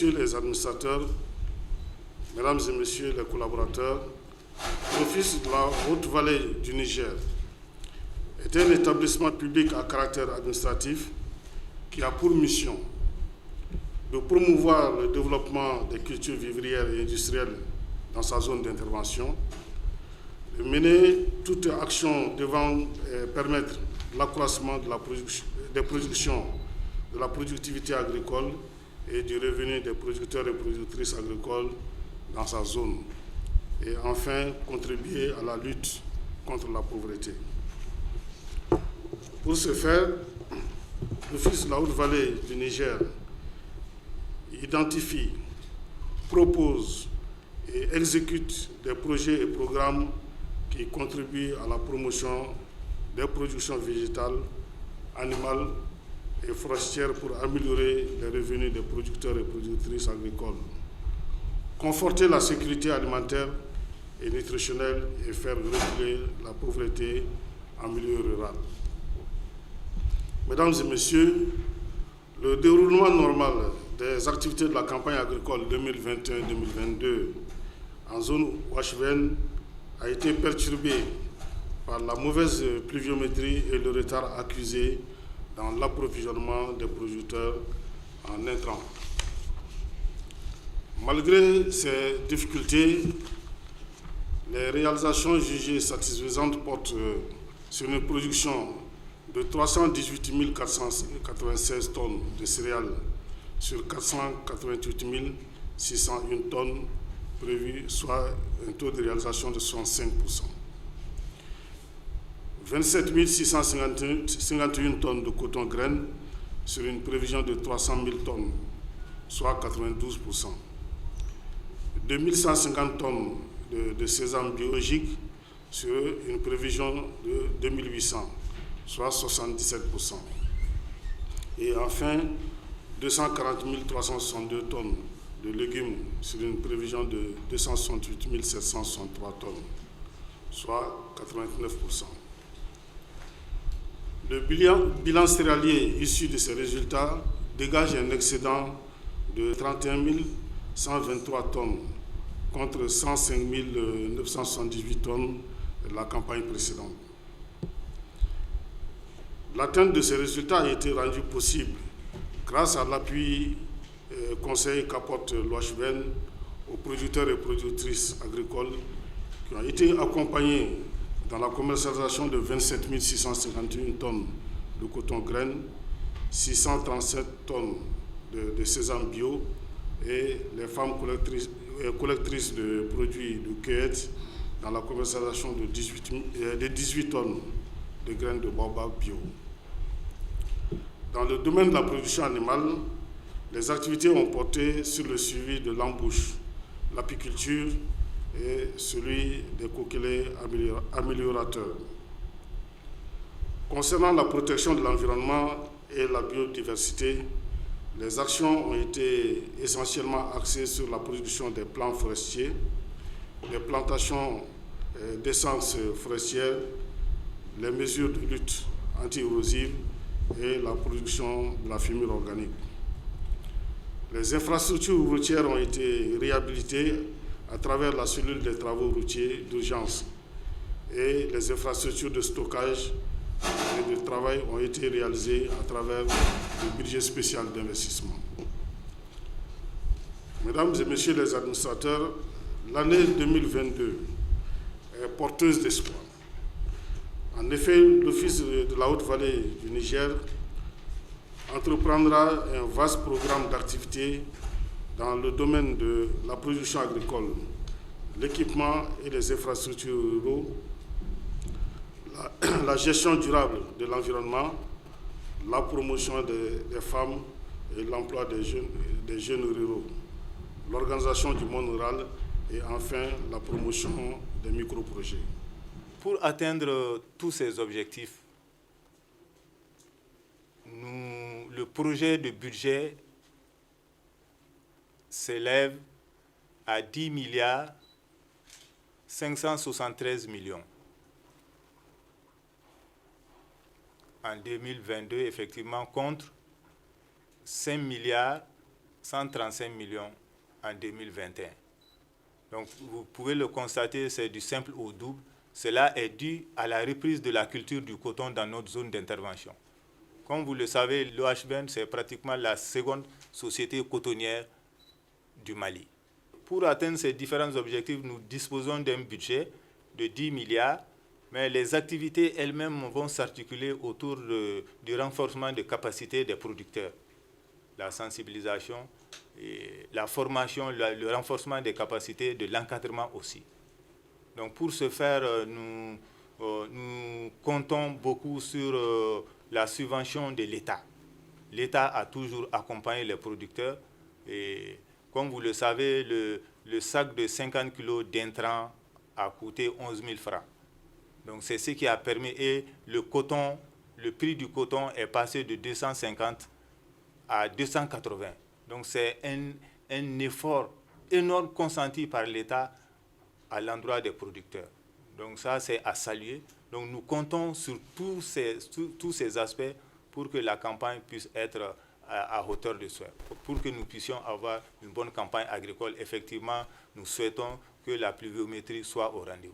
Messieurs les administrateurs, Mesdames et Messieurs les collaborateurs, l'Office de la Haute-Vallée du Niger est un établissement public à caractère administratif qui a pour mission de promouvoir le développement des cultures vivrières et industrielles dans sa zone d'intervention, de mener toute action devant permettre l'accroissement des productions, de la productivité agricole et du revenu des producteurs et productrices agricoles dans sa zone, et enfin contribuer à la lutte contre la pauvreté. Pour ce faire, l'Office de la Haute-Vallée du Niger identifie, propose et exécute des projets et programmes qui contribuent à la promotion des productions végétales, animales et forestières pour améliorer les revenus des producteurs et productrices agricoles, conforter la sécurité alimentaire et nutritionnelle et faire reculer la pauvreté en milieu rural. Mesdames et Messieurs, le déroulement normal des activités de la campagne agricole 2021-2022 en zone ouachevenne a été perturbé par la mauvaise pluviométrie et le retard accusé dans l'approvisionnement des producteurs en intrants. Malgré ces difficultés, les réalisations jugées satisfaisantes portent sur une production de 318 496 tonnes de céréales sur 488 601 tonnes prévues, soit un taux de réalisation de 65%. 27 651 tonnes de coton graines sur une prévision de 300 000 tonnes, soit 92%. 2150 tonnes de sésame biologique sur une prévision de 2800, soit 77%. Et enfin, 240 362 tonnes de légumes sur une prévision de 268 763 tonnes, soit 89%. Le bilan céréalier issu de ces résultats dégage un excédent de 31 123 tonnes contre 105 978 tonnes de la campagne précédente. L'atteinte de ces résultats a été rendue possible grâce à l'appui conseil qu'apporte l'OHVN aux producteurs et productrices agricoles qui ont été accompagnés dans la commercialisation de 27 651 tonnes de coton graines, 637 tonnes de sésame bio et les femmes collectrices de produits de cueillette dans la commercialisation de 18 tonnes de graines de baobab bio. Dans le domaine de la production animale, les activités ont porté sur le suivi de l'embouche, l'apiculture et celui des coquelets améliorateurs. Concernant la protection de l'environnement et la biodiversité, les actions ont été essentiellement axées sur la production des plants forestiers, les plantations d'essences forestières, les mesures de lutte anti-érosive et la production de la fumure organique. Les infrastructures routières ont été réhabilitées à travers la cellule des travaux routiers d'urgence et les infrastructures de stockage et de travail ont été réalisées à travers le budget spécial d'investissement. Mesdames et Messieurs les administrateurs, l'année 2022 est porteuse d'espoir. En effet, l'Office de la Haute-Vallée du Niger entreprendra un vaste programme d'activités dans le domaine de la production agricole, l'équipement et les infrastructures ruraux, la gestion durable de l'environnement, la promotion des femmes et l'emploi des jeunes ruraux, l'organisation du monde rural et enfin la promotion des micro-projets. Pour atteindre tous ces objectifs, le projet de budget s'élève à 10 milliards 573 millions. En 2022, effectivement, contre 5 milliards 135 millions en 2021. Donc, vous pouvez le constater, c'est du simple au double. Cela est dû à la reprise de la culture du coton dans notre zone d'intervention. Comme vous le savez, l'OHBN, c'est pratiquement la seconde société cotonnière du Mali. Pour atteindre ces différents objectifs, nous disposons d'un budget de 10 milliards, mais les activités elles-mêmes vont s'articuler autour du renforcement des capacités des producteurs, la sensibilisation, et la formation, le renforcement des capacités de l'encadrement aussi. Donc pour ce faire, nous comptons beaucoup sur la subvention de l'État. L'État a toujours accompagné les producteurs et comme vous le savez, le sac de 50 kg d'intrants a coûté 11 000 francs. Donc c'est ce qui a permis, et le prix du coton est passé de 250 à 280. Donc c'est un effort énorme consenti par l'État à l'endroit des producteurs. Donc ça, c'est à saluer. Donc nous comptons sur tous ces aspects pour que la campagne puisse être à hauteur de souhait. Pour que nous puissions avoir une bonne campagne agricole, effectivement, nous souhaitons que la pluviométrie soit au rendez-vous.